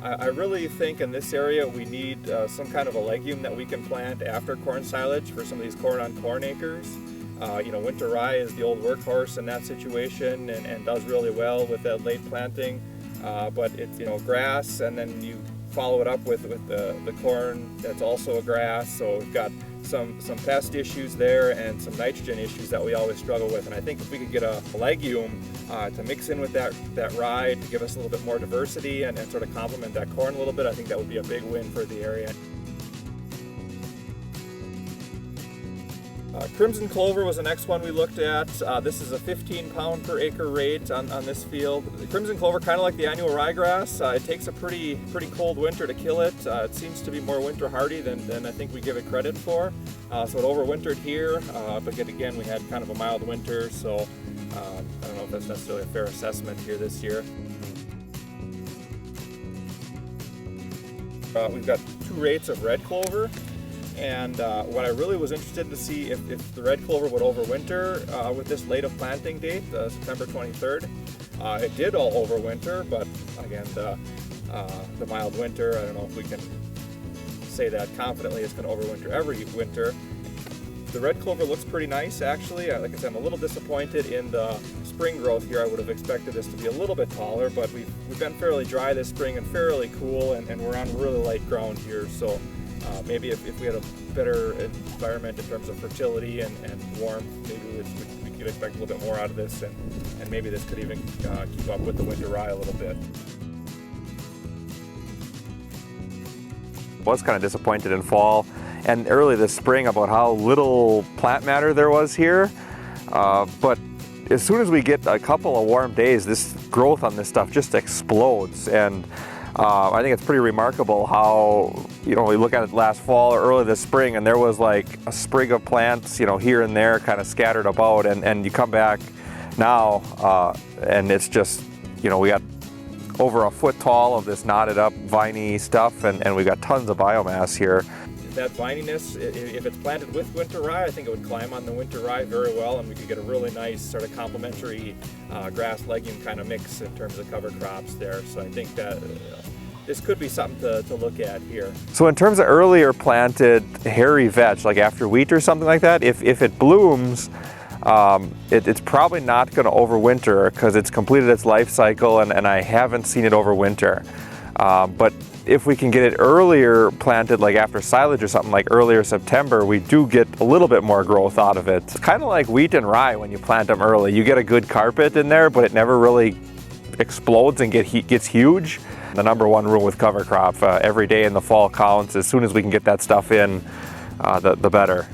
I really think in this area we need some kind of a legume that we can plant after corn silage for some of these corn on corn acres. You know, winter rye is the old workhorse in that situation and does really well with that late planting. But it's, you know, grass, and then you follow it up with the corn that's also a grass. So we've got some pest issues there and some nitrogen issues that we always struggle with. And I think if we could get a legume to mix in with that rye to give us a little bit more diversity and sort of complement that corn a little bit, I think that would be a big win for the area. Crimson clover was the next one we looked at. This is a 15 pound per acre rate on this field. The crimson clover, kind of like the annual ryegrass, it takes a pretty cold winter to kill it. It seems to be more winter hardy than I think we give it credit for. So it overwintered here, but again we had kind of a mild winter, so I don't know if that's necessarily a fair assessment here this year. We've got 2 rates of red clover. And what I really was interested to see if the red clover would overwinter with this late of planting date, September 23rd. It did all overwinter, but again, the mild winter, I don't know if we can say that confidently it's going to overwinter every winter. The red clover looks pretty nice, actually. Like I said, I'm a little disappointed in the spring growth here. I would have expected this to be a little bit taller, but we've been fairly dry this spring and fairly cool, and we're on really light ground here. So maybe if we had a better environment in terms of fertility and warmth, maybe we could expect a little bit more out of this, and maybe this could even keep up with the winter rye a little bit. Was kind of disappointed in fall and early this spring about how little plant matter there was here, but as soon as we get a couple of warm days, this growth on this stuff just explodes. And I think it's pretty remarkable how, you know, we look at it last fall or early this spring and there was like a sprig of plants, you know, here and there kind of scattered about, and you come back now and it's just, you know, we got over a foot tall of this knotted up viney stuff, and we got tons of biomass here. That vininess, if it's planted with winter rye, I think it would climb on the winter rye very well, and we could get a really nice sort of complementary grass legume kind of mix in terms of cover crops there. So I think that this could be something to look at here. So in terms of earlier planted hairy vetch, like after wheat or something like that, if it blooms, it's probably not going to overwinter because it's completed its life cycle, and I haven't seen it overwinter. But if we can get it earlier planted, like after silage or something, like earlier September, we do get a little bit more growth out of it. It's kind of like wheat and rye when you plant them early. You get a good carpet in there, but it never really explodes and gets huge. The number one rule with cover crop, every day in the fall counts. As soon as we can get that stuff in, the better.